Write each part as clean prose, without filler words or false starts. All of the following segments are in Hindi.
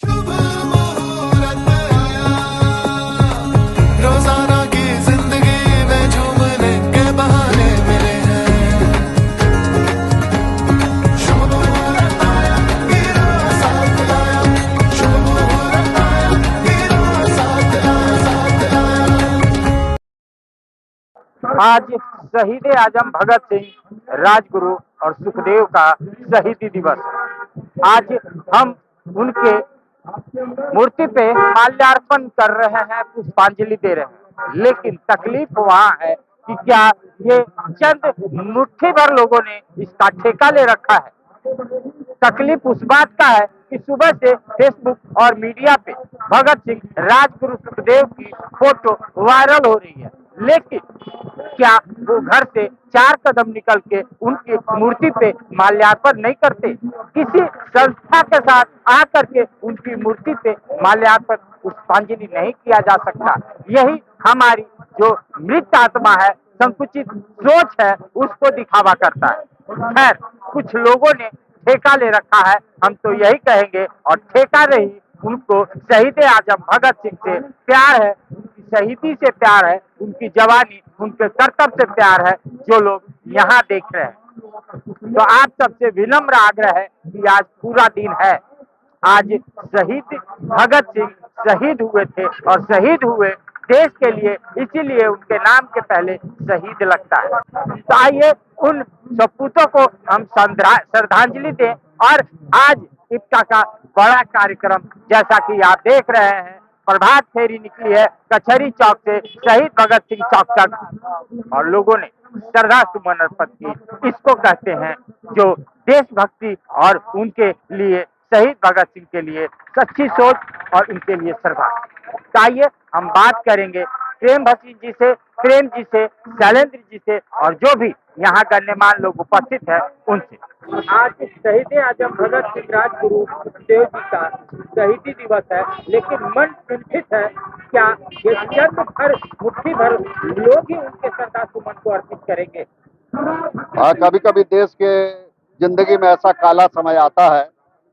शुभ मुहूर्त आया, रोजाना की जिंदगी में झूमने के बहाने मिले हैं। शुभ मुहूर्त आया, हीरो साथ लाया, शुभ मुहूर्त आया, हीरो साथ लाया, साथ लाया। आज शहीद आजम भगत सिंह, राजगुरु और सुखदेव का शहीदी दिवस। आज हम उनके मूर्ति पे माल्यार्पण कर रहे हैं, पुष्पांजलि दे रहे हैं। लेकिन तकलीफ वहाँ है कि क्या ये चंद मुट्ठी भर लोगों ने इसका ठेका ले रखा है। तकलीफ उस बात का है कि सुबह से फेसबुक और मीडिया पे भगत सिंह, राजगुरु, सुखदेव की फोटो वायरल हो रही है। लेकिन क्या वो घर से 4 कदम निकल के उनकी मूर्ति पे माल्यार्पण नहीं करते? किसी संस्था के साथ आकर के उनकी मूर्ति पे माल्यार्पण, पुष्पांजलि नहीं किया जा सकता? यही हमारी जो मृत आत्मा है, संकुचित सोच है, उसको दिखावा करता है। खैर, कुछ लोगों ने ठेका ले रखा है, हम तो यही कहेंगे, और ठेका नहीं, उनको शहीद आजम भगत सिंह से प्यार है, उनकी शहीदी से प्यार है, उनकी जवानी, उनके कर्तव्य से प्यार है, जो लोग यहाँ देख रहे हैं। तो आप सबसे विनम्र आग्रह है कि आज पूरा दिन है। आज शहीद भगत सिंह शहीद हुए थे और शहीद हुए देश के लिए, इसीलिए उनके नाम के पहले शहीद लगता है। तो आइए उन सपूतों को हम श्रद्धांजलि दें। और आज इफ्ता का बड़ा कार्यक्रम, जैसा कि आप देख रहे हैं, प्रभात फेरी निकली है कचहरी चौक से शहीद भगत सिंह चौक तक, और लोगों ने श्रद्धा सुमन अर्पित की। इसको कहते हैं जो देशभक्ति और उनके लिए, शहीद भगत सिंह के लिए सच्ची सोच और उनके लिए श्रद्धा। तो आइए हम बात करेंगे प्रेम भसीन जी से, प्रेम जी से, शैलेंद्र जी से, और जो भी यहाँ गण्यमान्य लोग उपस्थित है उनसे। आज शहीद आजम भगत सिंह, राजगुरु सुखदेव जी का शहीदी दिवस है, लेकिन मन चिंतित है, क्या ये चंद भर, मुट्ठी भर लोग ही उनके श्रद्धा सुमन को अर्पित करेंगे? हाँ, कभी कभी देश के जिंदगी में ऐसा काला समय आता है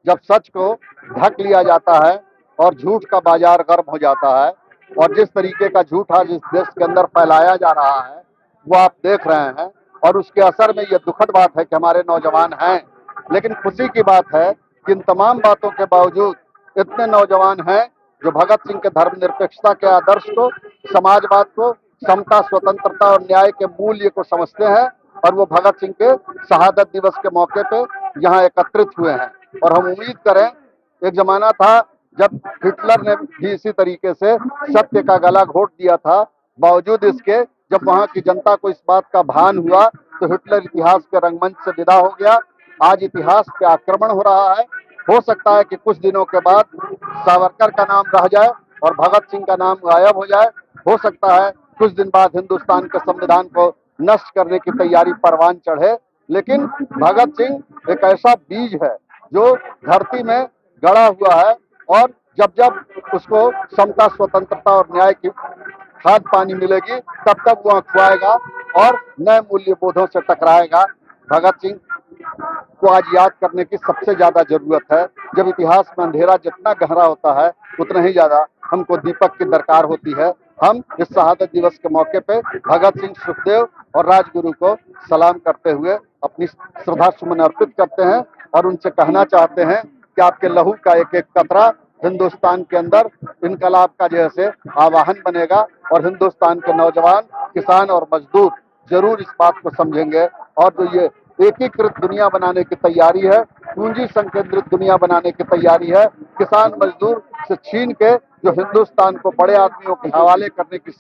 जब सच को ढक लिया जाता है और झूठ का बाजार गर्म हो जाता है। और जिस तरीके का झूठ आज इस देश के अंदर फैलाया जा रहा है वो आप देख रहे हैं, और उसके असर में ये दुखद बात है कि हमारे नौजवान हैं। लेकिन खुशी की बात है कि इन तमाम बातों के बावजूद इतने नौजवान हैं जो भगत सिंह के धर्मनिरपेक्षता के आदर्श को, समाजवाद को, समता, स्वतंत्रता और न्याय के मूल्य को समझते हैं, और वो भगत सिंह के शहादत दिवस के मौके पे यहाँ एकत्रित हुए हैं। और हम उम्मीद करें, एक जमाना था जब हिटलर ने भी इसी तरीके से सत्य का गला घोट दिया था, बावजूद इसके जब वहाँ की जनता को इस बात का भान हुआ तो हिटलर इतिहास के रंगमंच से विदा हो गया। आज इतिहास पे आक्रमण हो रहा है। हो सकता है कि कुछ दिनों के बाद सावरकर का नाम रह जाए और भगत सिंह का नाम गायब हो जाए। हो सकता है कुछ दिन बाद हिंदुस्तान के संविधान को नष्ट करने की तैयारी परवान चढ़े। लेकिन भगत सिंह एक ऐसा बीज है जो धरती में गड़ा हुआ है, और जब जब उसको समता, स्वतंत्रता और न्याय की खाद पानी मिलेगी तब तक वो अखुआएगा और नए मूल्य बोधों से टकराएगा। भगत सिंह को आज याद करने की सबसे ज्यादा जरूरत है। जब इतिहास में अंधेरा जितना गहरा होता है उतना ही ज्यादा हमको दीपक की दरकार होती है। हम इस शहादत दिवस के मौके पे भगत सिंह, सुखदेव और राजगुरु को सलाम करते हुए अपनी श्रद्धा सुमन अर्पित करते हैं, और उनसे कहना चाहते हैं कि आपके लहू का एक एक कतरा हिंदुस्तान के अंदर इनकलाब का जैसे आवाहन बनेगा, और हिंदुस्तान के नौजवान, किसान और मजदूर जरूर इस बात को समझेंगे। और जो ये एकीकृत दुनिया बनाने की तैयारी है, पूंजी संकेंद्रित दुनिया बनाने की तैयारी है, किसान मजदूर से छीन के जो हिंदुस्तान को बड़े आदमियों के हवाले करने की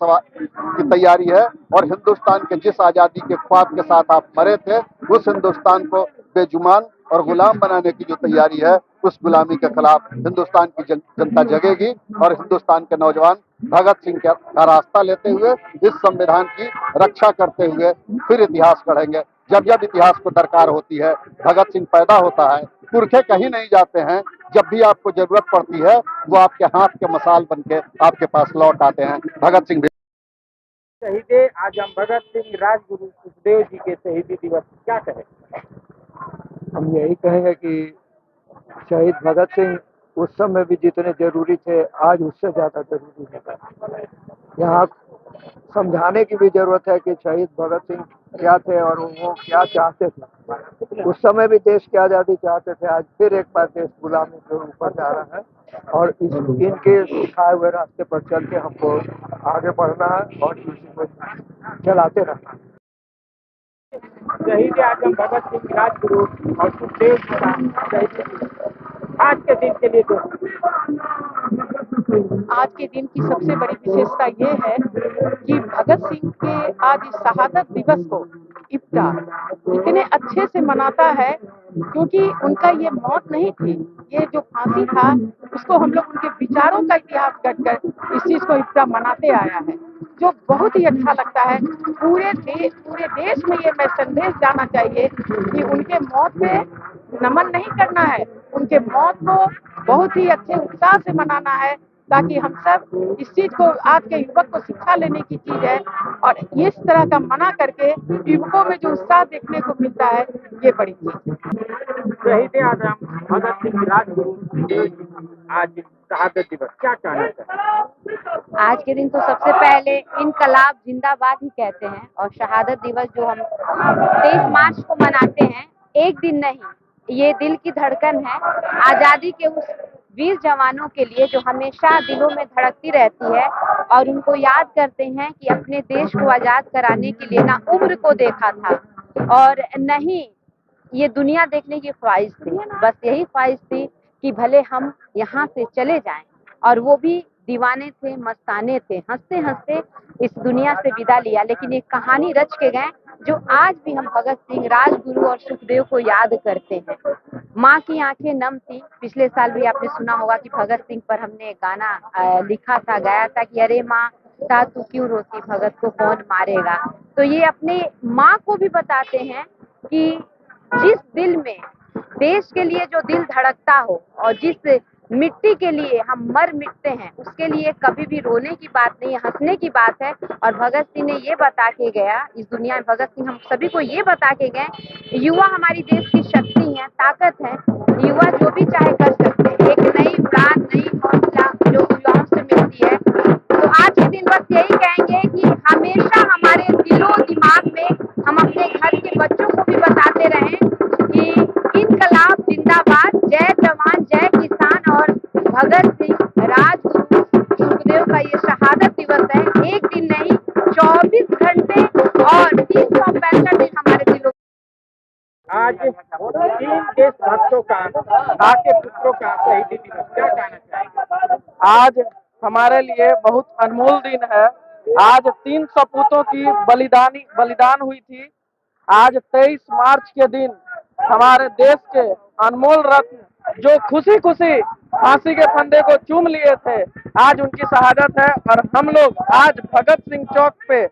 तैयारी है, और हिंदुस्तान के जिस आजादी के ख्वाब के साथ आप मरे थे उस हिंदुस्तान को बेजुबान और गुलाम बनाने की जो तैयारी है, उस गुलामी के खिलाफ हिंदुस्तान की जनता जगेगी, और हिंदुस्तान के नौजवान भगत सिंह का रास्ता लेते हुए इस संविधान की रक्षा करते हुए फिर इतिहास गढ़ेंगे। जब जब इतिहास को दरकार होती है भगत सिंह पैदा होता है। पुरखे कहीं नहीं जाते हैं, जब भी आपको जरूरत पड़ती है वो आपके हाथ के मसाल बन के आपके पास लौट आते हैं। भगत सिंह शहीद आजम भगत सिंह, राजगुरु सुखदेव जी के शहीदी दिवस क्या कहें? हम यही कहेंगे कि शहीद भगत सिंह उस समय भी जितने जरूरी थे आज उससे ज्यादा जरूरी है। यहाँ समझाने की भी जरूरत है कि शहीद भगत सिंह क्या थे और वो क्या चाहते थे। उस समय भी देश की आज़ादी चाहते थे, आज फिर एक बार देश गुलामी के ऊपर जा रहा है और इनके सिखाए हुए रास्ते पर चल के हमको आगे बढ़ना है और इसी को चलाते रहना है। शहीद आजम भगत सिंह राजगुरु और सुखदेव जी का शहीदी दिवस। आज के दिन के लिए आज के दिन की सबसे बड़ी विशेषता ये है कि भगत सिंह के आज इस शहादत दिवस को इब्टा इतने अच्छे से मनाता है, क्योंकि उनका ये मौत नहीं थी, ये जो फांसी था उसको हम लोग उनके विचारों का इतिहास कर इस चीज को इब्टा मनाते आया है, जो बहुत ही अच्छा लगता है। पूरे देश में ये मैं संदेश जाना चाहिए कि उनके मौत पे नमन नहीं करना है, उनके मौत को बहुत ही अच्छे उत्साह से मनाना है, ताकि हम सब इस चीज को आज के युवक को शिक्षा लेने की चीज है और इस तरह का मना करके युवकों में जो उत्साह देखने को मिलता है ये बड़ी चीज है। शहीद आजम भगत सिंह राजगुरु सुखदेव जी का आज शहादत दिवस, क्या कहना चाहिए? आज के दिन तो सबसे पहले इनकलाब जिंदाबाद ही कहते हैं, और शहादत दिवस जो हम 23 मार्च को मनाते हैं, एक दिन नहीं, ये दिल की धड़कन है आजादी के उस वीर जवानों के लिए जो हमेशा दिलों में धड़कती रहती है, और उनको याद करते हैं कि अपने देश को आजाद कराने के लिए ना उम्र को देखा था और नहीं ये दुनिया देखने की ख्वाहिश थी, बस यही ख्वाहिश थी कि भले हम यहाँ से चले जाएं, और वो भी दीवाने थे, मस्ताने थे, हंसते हंसते इस दुनिया से विदा लिया, लेकिन एक कहानी रच के गए जो आज भी हम भगत सिंह, राजगुरु और सुखदेव को याद करते हैं। माँ की आंखें नम थी। पिछले साल भी आपने सुना होगा कि भगत सिंह पर हमने एक गाना लिखा था, गाया था कि अरे माँ तू क्यों रोती, भगत को कौन मारेगा। तो ये अपने माँ को भी बताते हैं कि जिस दिल में देश के लिए जो दिल धड़कता हो और जिस मिट्टी के लिए हम मर मिटते हैं, उसके लिए कभी भी रोने की बात नहीं है, हंसने की बात है। और भगत सिंह ने ये बता के गया इस दुनिया में, भगत सिंह हम सभी को ये बता के गए, युवा हमारी देश की शक्ति है, ताकत है, युवा जो भी चाहे कर सकते हैं। एक नई उड़ान, नई हौसला जो युवाओं से मिलती है। तो आज के दिन बस यही कहेंगे कि हमेशा हमारे दिलो दिमाग में हम अपने घर के बच्चों को भी बताते रहें कि इनकलाब जिंदाबाद, जय जवान जय किसान, और भगत सिंह, राजगुरु, सुखदेव का ये शहादत दिवस है, एक दिन नहीं 24 घंटे और 365 दिन हमारे दिलों। आज तीन देशभक्तों का, भारतीय पुत्रों का शहीदी दिवस, क्या कहना चाहिए? आज हमारे लिए बहुत अनमोल दिन है। आज 3 सपूतों की बलिदान हुई थी। आज 23 मार्च के दिन हमारे देश के अनमोल रत्न जो खुशी खुशी फांसी के फंदे को चूम लिए थे, आज उनकी शहादत है। और हम लोग आज भगत सिंह चौक पे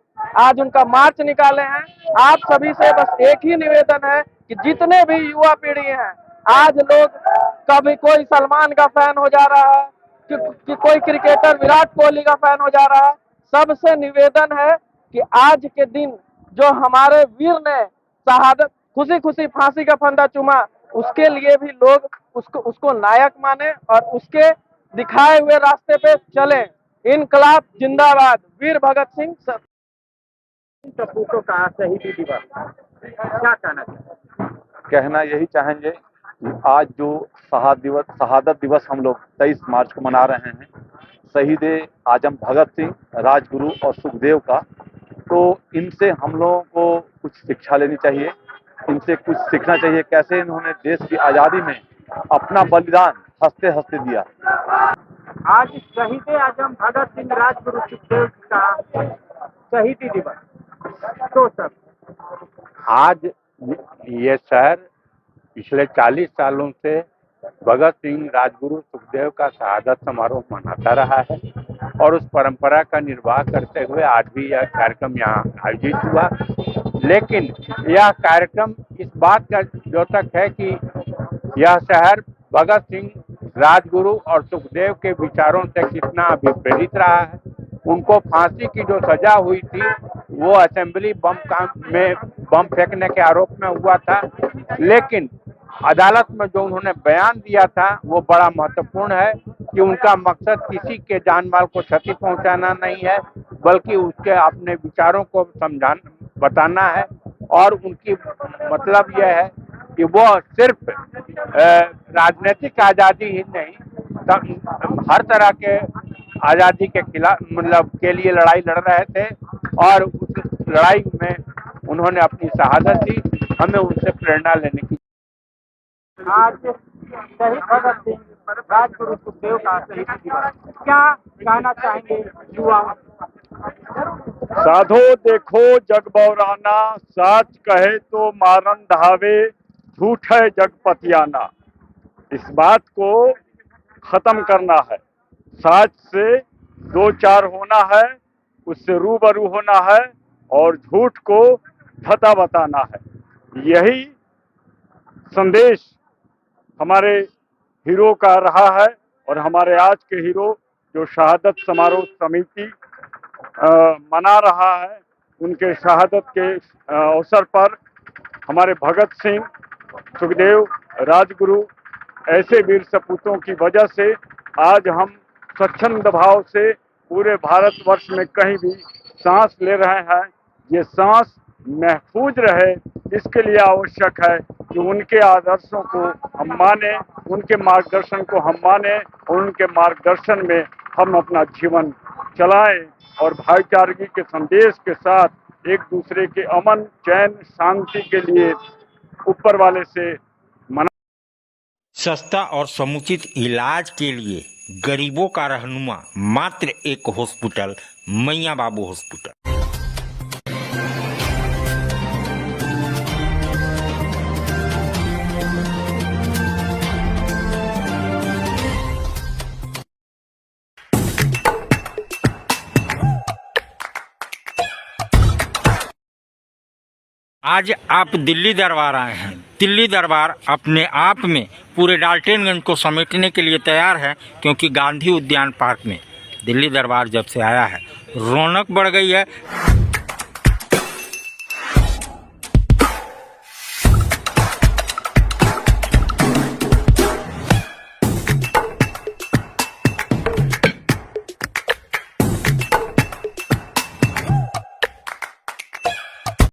आज उनका मार्च निकाले हैं। आप सभी से बस एक ही निवेदन है कि जितने भी युवा पीढ़ी हैं, आज लोग कभी कोई सलमान का फैन हो जा रहा है कि कोई क्रिकेटर विराट कोहली का फैन हो जा रहा है, सबसे निवेदन है कि आज के दिन जो हमारे वीर ने शहादत खुशी खुशी फांसी का फंदा चूमा, उसके लिए भी लोग उसको नायक माने और उसके दिखाए हुए रास्ते पे चले। इनकलाब जिंदाबाद, वीर भगत सिंह। सपूतों का शहीदी दिवस, क्या कहना चाहिए? कहना यही चाहेंगे कि आज जो शहादत दिवस हम लोग 23 मार्च को मना रहे हैं, शहीद आजम भगत सिंह, राजगुरु और सुखदेव का, तो इनसे हम लोगों को कुछ शिक्षा लेनी चाहिए, इनसे कुछ सीखना चाहिए, कैसे इन्होंने देश की आज़ादी में अपना बलिदान हंसते हंसते दिया। आज शहीद आजम भगत सिंह, राजगुरु, सुखदेव का शहीदी दिवस, तो सब आज ये शहर पिछले 40 सालों से भगत सिंह, राजगुरु, सुखदेव का शहादत समारोह मनाता रहा है और उस परंपरा का निर्वाह करते हुए आज भी यह कार्यक्रम यहाँ आयोजित हुआ। लेकिन यह कार्यक्रम इस बात का द्योतक है कि यह शहर भगत सिंह, राजगुरु और सुखदेव के विचारों से कितना अभिप्रेरित रहा है। उनको फांसी की जो सजा हुई थी वो असेंबली बम फेंकने के आरोप में हुआ था, लेकिन अदालत में जो उन्होंने बयान दिया था वो बड़ा महत्वपूर्ण है कि उनका मकसद किसी के जान माल को क्षति पहुंचाना नहीं है, बल्कि उसके अपने विचारों को बताना है। और उनकी मतलब यह है कि वो सिर्फ राजनीतिक आज़ादी ही नहीं, हर तरह के आज़ादी के खिलाफ मतलब के लिए लड़ाई लड़ रहे थे और उस लड़ाई में उन्होंने अपनी शहादत दी। हमें उनसे प्रेरणा लेने की। आज शहीद भगत सिंह राजगुरु सुखदेव का शहीदी दिवस, क्या कहना चाहेंगे युवाओं? साधो देखो जग बौराना, साच कहे तो मारन धावे, झूठ है जग पतियाना। इस बात को खत्म करना है, साच से दो चार होना है, उससे रूबरू होना है और झूठ को धता बताना है। यही संदेश हमारे हीरो का रहा है और हमारे आज के हीरो जो शहादत समारोह समिति मना रहा है, उनके शहादत के अवसर पर हमारे भगत सिंह, सुखदेव, राजगुरु ऐसे वीर सपूतों की वजह से आज हम स्वच्छंद भाव से पूरे भारतवर्ष में कहीं भी सांस ले रहे हैं। ये सांस महफूज रहे, इसके लिए आवश्यक है कि उनके आदर्शों को हम माने, उनके मार्गदर्शन को हम माने और उनके मार्गदर्शन में हम अपना जीवन चलाएं और भाईचारगी के संदेश के साथ एक दूसरे के अमन, चैन, शांति के लिए ऊपर वाले से मना। सस्ता और समुचित इलाज के लिए गरीबों का रहनुमा मात्र एक हॉस्पिटल, मैया बाबू हॉस्पिटल। आज आप दिल्ली दरबार आए हैं। दिल्ली दरबार अपने आप में पूरे डाल्टनगंज को समेटने के लिए तैयार है, क्योंकि गांधी उद्यान पार्क में दिल्ली दरबार जब से आया है रौनक बढ़ गई है।